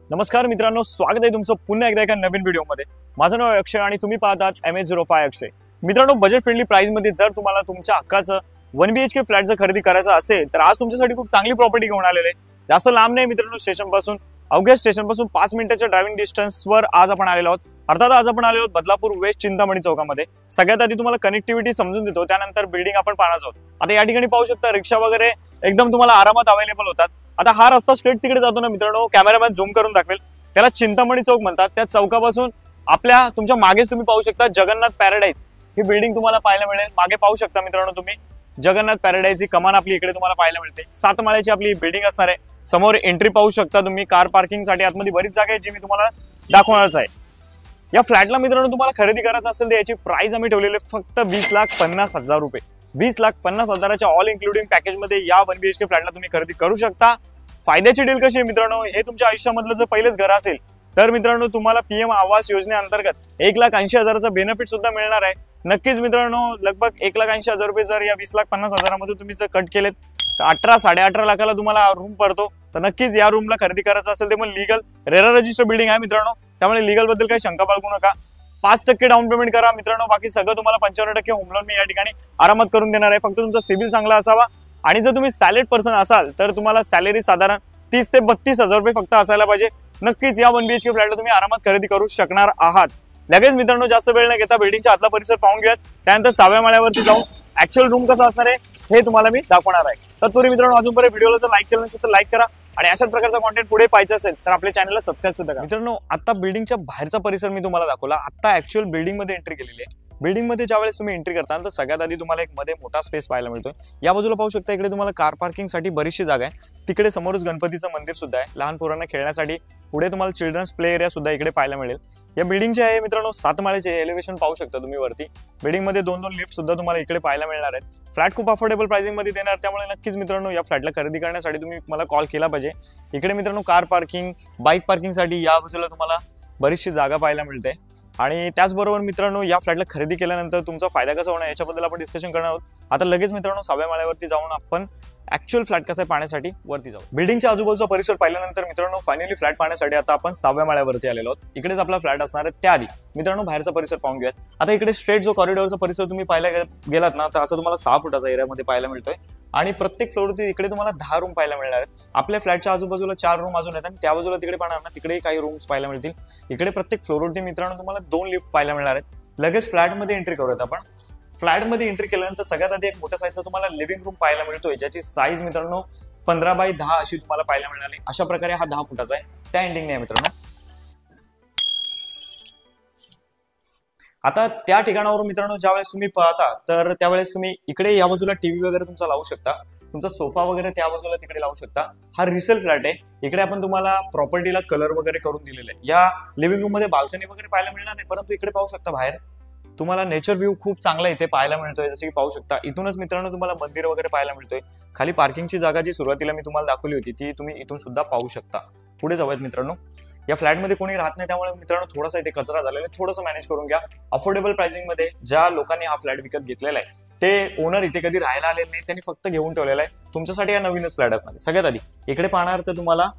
नमस्कार मित्रांनो, स्वागत आहे तुमचं पुन्हा एकदा एका नवीन व्हिडिओमध्ये। माझं नाव अक्षय आणि तुम्ही पाहतात MH05 अक्षय। मित्रांनो, बजेट फ्रेंडली प्राइस मध्ये जर तुम्हाला तुमच्या हक्काचं 1 BHK फ्लॅट जर खरेदी करायचा असेल तर आज तुमच्यासाठी खूप चांगली प्रॉपर्टी घेऊन आलेले आहे। जास्त लांब नाही मित्रांनो, स्टेशन पासून अवघ्या स्टेशन पासून 5 मिनिटाच्या ड्रायव्हिंग डिस्टन्सवर आज आपण आलेलो आहोत। अर्थात आज आपण आलेलो आहोत बदलापूर वेस्ट चिंतामणी चौकामध्ये। सगळ्यात आधी तुम्हाला कनेक्टिव्हिटी समजून देतो, त्यानंतर बिल्डिंग आपण पाहणार आहोत। आता या ठिकाणी पाहू शकता रिक्षा वगैरे एकदम तुम्हाला आरामात अवेलेबल होतात। आता हा रस्ता स्ट्रेट तिकडे जातो ना मित्रांनो, कॅमेरामॅन झूम करून दाखवेल, त्याला चिंतामणी चौक म्हणतात। त्या चौकापासून आपल्या तुमच्या मागेच तुम्ही पाहू शकता जगन्नाथ पॅराडाइज ही बिल्डिंग तुम्हाला पाहायला मिळेल। मागे पाहू शकता मित्रांनो तुम्ही जगन्नाथ पॅराडाइज ही कमान आपली इकडे तुम्हाला पाहायला मिळते। 7 माळ्याची आपली बिल्डिंग असणार आहे। समोर एंट्री पाहू शकता तुम्ही, कार पार्किंग साठी आतमध्ये बरीच जागा आहे जी मी तुम्हाला दाखवणारच आहे। या फ्लॅटला मित्रांनो तुम्हाला खरेदी करायचं असेल तर याची प्राइस आम्ही ठेवलेली फक्त 20,50,000 रुपये। 20,50,000च्या ऑल इन्क्लुडिंग पॅकेज मध्ये या 1 BHK फ्लॅटला तुम्ही खरेदी करू शकता। फायद्याची डील कशी आहे मित्रांनो, हे तुमच्या आयुष्यामधलं जर पहिलेच घर असेल तर मित्रांनो तुम्हाला PM आवास योजनेअंतर्गत 1,80,000चा बेनिफिट सुद्धा मिळणार आहे। नक्कीच मित्रांनो, लगभग 1,80,000 रुपये जर या 20,50,000 मध्ये तुम्ही जर कट केलेत तर 18-18.5 लाखाला तुम्हाला रूम पडतो। तर नक्कीच या रूमला खरेदी करायचं असेल ते पण लीगल रेरा रजिस्टर बिल्डिंग आहे मित्रांनो, त्यामुळे लीगल बद्दल काही शंका बाळगू नका। 5% डाऊन पेमेंट करा मित्रांनो, बाकी सगळं तुम्हाला 55% होम लोन मी या ठिकाणी आरामात करून देणार आहे। फक्त तुमचा सिबिल चांगला असावा आणि जर तुम्ही सॅलरीड पर्सन असाल तर तुम्हाला सॅलरी साधारण 30 ते 32,000 रुपये फक्त असायला पाहिजे। नक्कीच या 1 BHK फ्लॅटला तुम्ही आरामात खरेदी करू शकणार आहात। लगेच मित्रांनो जास्त वेळ न घेता बिल्डिंगचा आतला परिसर पाहून घ्या, त्यानंतर 6व्या माळ्यावरती जाऊन ऍक्च्युअल रूम कसा असणार आहे हे तुम्हाला मी दाखवणार आहे। तत्पूर्वी मित्रांनो अजूनपर्यंत व्हिडिओला जर लाईक केलं नसेल तर लाईक करा आणि अशाच प्रकारचा कॉन्टेंट पुढे पाहायचा असेल तर आपल्या चॅनलला सबस्क्राईब सुद्धा करा। मित्रांनो आता बिल्डिंगच्या बाहेरचा परिसर मी तुम्हाला दाखवला, आता ऍक्च्युअल बिल्डिंग मध्ये एंट्री केलेली आहे। बिल्डिंग मध्ये ज्यावेळेस तुम्ही एंट्री करता तर सगळ्यात आधी तुम्हाला एक मध्ये मोठा स्पेस पाहायला मिळतोय। या बाजूला पाहू शकता इकडे तुम्हाला कार पार्किंग साठी बरीचशी जागा आहे। तिकडे समोरच गणपतीचं मंदिर सुद्धा आहे, लहान पोरांना खेळण्यासाठी पुढे तुम्हाला चिल्ड्रन्स प्ले एरिया सुद्धा इकडे पाहायला मिळेल। या बिल्डिंगचे आहे मित्रांनो 7 माळ्याचे एलिव्हेशन पाहू शकता तुम्ही वरती। बिल्डिंग मध्ये 2 लिफ्ट सुद्धा तुम्हाला इकडे पाहायला मिळणार आहेत। फ्लॅट खूप अफोर्डेबल प्राइसिंग मध्ये देणार, त्यामुळे नक्कीच मित्रांनो या फ्लॅटला खरेदी करण्यासाठी तुम्ही मला कॉल केला पाहिजे। इकडे मित्रांनो कार पार्किंग, बाईक पार्किंग साठी या बाजूला तुम्हाला बरीचशी जागा पाहायला मिळते। आणि त्याचबरोबर मित्रांनो या फ्लॅटला खरेदी केल्यानंतर तुमचा फायदा कसा होणार याच्याबद्दल आपण डिस्कशन करणार आहोत। आता लगेच मित्रांनो 6व्या माळ्यावरती जाऊन आपण ऍक्च्युअल फ्लॅट कसा आहे पाहण्यासाठी वरती जाऊ। बिल्डिंगच्या आजूबाजूचा परिसर पाहिल्यानंतर मित्रांनो फायनली फ्लॅट पाहण्यासाठी आता आपण 6व्या माळ्यावरती आलेलो आहोत। इकडेच आपला फ्लॅट असणार आहे। त्याआधी मित्रांनो बाहेरचा परिसर पाहून घेऊयात। आता इकडे स्ट्रेट जो कॉरिडॉरचा परिसर तुम्ही पाहायला गेलात ना तर असं तुम्हाला 6 फुटाचा एरियामध्ये पाहायला मिळतोय आणि प्रत्येक फ्लोअरवरती इकडे तुम्हाला 10 रूम पाहायला मिळणार आहेत। आपल्या फ्लॅटच्या आजूबाजूला 4 रूम अजून आहेत आणि त्या बाजूला तिकडे पाहणार ना तिकडे काही रूम्स पाहायला मिळतील। इकडे प्रत्येक फ्लोअरवरती मित्रांनो तुम्हाला 2 लिफ्ट पाहायला मिळणार आहेत। लगेच फ्लॅटमध्ये एंट्री करूयात आपण। फ्लॅटमध्ये एंट्री केल्यानंतर सगळ्यात आधी एक मोठ्या साईजचा तुम्हाला लिव्हिंग रूम पाहायला मिळतोय, ज्याची साईज मित्रांनो 15x10 अशी तुम्हाला पाहायला मिळाली। अशा प्रकारे हा 10 फुटाचा आहे, त्या एंडिंगने आहे मित्रांनो। आता त्या ठिकाणावरून मित्रांनो ज्यावेळेस तुम्ही पाहता तर त्यावेळेस तुम्ही इकडे या बाजूला टीव्ही वगैरे तुमचा लावू शकता, तुमचा सोफा वगैरे त्या बाजूला तिकडे लावू शकता। हा रिसेल फ्लॅट आहे। इकडे आपण तुम्हाला प्रॉपर्टीला कलर वगैरे करून दिलेला आहे। या लिव्हिंग रूम मध्ये बाल्कनी वगैरे पाहायला मिळणार नाही, परंतु इकडे पाहू शकता बाहेर तुम्हाला नेचर व्ह्यू खूप चांगला इथे पाहायला मिळतोय। जसे की पाहू शकता इथूनच मित्रांनो तुम्हाला मंदिर वगैरे पाहायला मिळतोय। खाली पार्किंगची जागा जी सुरुवातीला मी तुम्हाला दाखवली होती ती तुम्ही इथून सुद्धा पाहू शकता। पुढे जाऊयात मित्रांनो। या फ्लॅटमध्ये कोणी राहत नाही, त्यामुळे मित्रांनो थोडासा इथे कचरा झालेला आहे, थोडंसं मॅनेज करून घ्या। अफोर्डेबल प्राइसिंग मध्ये ज्या लोकांनी हा फ्लॅट विकत घेतलेला आहे ते ओनर इथे कधी राहायला आलेले नाही, त्यांनी फक्त घेऊन ठेवलेला आहे। तुमच्यासाठी हा नवीनच फ्लॅट असणार आहे। सगळ्यात आधी इकडे पाहणार तर तुम्हाला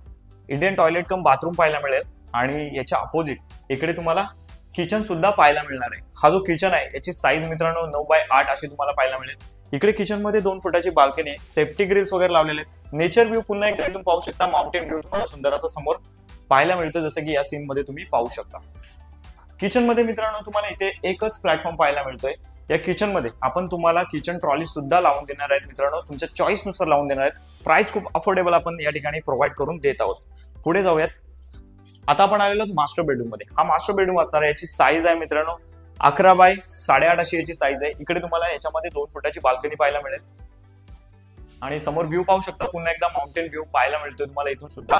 इंडियन टॉयलेट कम बाथरूम पाहायला मिळेल आणि याच्या अपोजिट इकडे तुम्हाला किचन सुद्धा पाहायला मिळणार आहे। हा जो किचन आहे याची साईज मित्रांनो 9x8 अशी तुम्हाला पाहायला मिळेल। इकडे किचन मध्ये 2 फुटाची बाल्कनी आहे, सेफ्टी ग्रिल्स वगैरे लावलेले आहेत। नेचर व्ह्यू पुन्हा एकदा तुम्ही पाहू शकता, माउंटेन व्ह्यू तुम्हाला सुंदर असा समोर पाहायला मिळतो, जसं की या सीन मध्ये तुम्ही पाहू शकता। किचन मध्ये मित्रांनो तुम्हाला इथे एकच प्लॅटफॉर्म पाहायला मिळतोय। या किचन मध्ये आपण तुम्हाला किचन ट्रॉली सुद्धा लावून देणार आहेत मित्रांनो, तुमच्या चॉईस नुसार लावून देणार आहेत। प्राइस खूप अफोर्डेबल आपण या ठिकाणी प्रोव्हाइड करून देत आहोत। पुढे जाऊयात। आता आपण आलेलो मास्टर बेडरूम मध्ये। हा मास्टर बेडरूम असणार आहे, याची साईज आहे मित्रांनो 11x8.5 अशी याची साईज आहे। इकडे तुम्हाला याच्यामध्ये 2 फुटाची बाल्कनी पाहायला मिळेल आणि समोर व्ह्यू पाहू शकता, पुन्हा एकदा माउंटेन व्ह्यू पाहायला मिळतोय तुम्हाला इथून सुद्धा।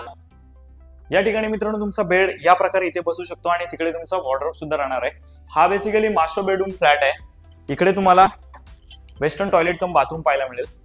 या ठिकाणी मित्रांनो तुमचा बेड या प्रकारे इथे बसू शकतो आणि तिकडे तुमचा वॉर्डरोब सुद्धा राहणार आहे। हा बेसिकली मास्टर बेडरूम फ्लॅट आहे। इकडे तुम्हाला वेस्टर्न टॉयलेट कम बाथरूम पाहायला मिळेल।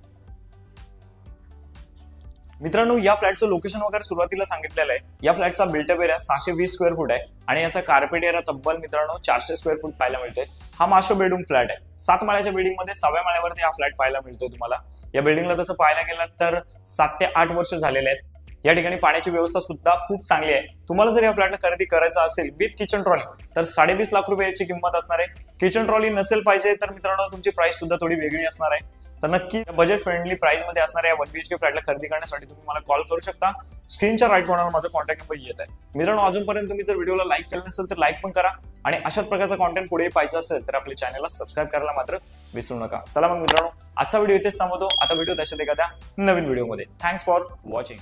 मित्रांनो या फ्लॅटचं लोकेशन वगैरे सुरुवातीला सांगितलेलं आहे। या फ्लॅटचा बिल्टअप एरिया 620 स्क्वेअर फूट आहे आणि याचा कार्पेट एरिया तब्बल मित्रांनो 400 स्क्वेअर फूट पाहायला मिळतोय। हा मास्टर बेडरूम फ्लॅट आहे। 7 माळ्याच्या बिल्डिंग मध्ये 6व्या माळ्यावरती हा फ्लॅट पाहायला मिळतोय तुम्हाला। या बिल्डिंगला तसं पाहायला गेलं तर 7 ते 8 वर्ष झालेले आहेत। या ठिकाणी पाण्याची व्यवस्था सुद्धा खूप चांगली आहे। तुम्हाला जर या फ्लॅटला खरेदी करायचा असेल विथ किचन ट्रॉली तर 20.5 लाख रुपये याची किंमत असणार आहे। किचन ट्रॉली नसेल पाहिजे तर मित्रांनो तुमची प्राइस सुद्धा थोडी वेगळी असणार आहे। तर नक्की बजेट फ्रेंडली प्राइस मध्ये असणाऱ्या या 1 BHK फ्लॅटला खरेदी करण्यासाठी तुम्ही मला कॉल करू शकता। स्क्रीनच्या राईट कॉर्नरवर माझा कॉन्टॅक्ट नंबर येत आहे। मित्रांनो अजूनपर्यंत तुम्ही जर व्हिडिओला लाईक केलं नसेल तर लाईक पण करा आणि अशाच प्रकारचा कॉन्टेंट पुढे पाहायचा असेल तर आपल्या चॅनलला सबस्क्राईब करायला मात्र विसरू नका। चला मग मित्रांनो आजचा व्हिडिओ इथेच थांबवतो। आता व्हिडिओ तशाच एखाद्या नवीन व्हिडिओमध्ये। Thanks for watching.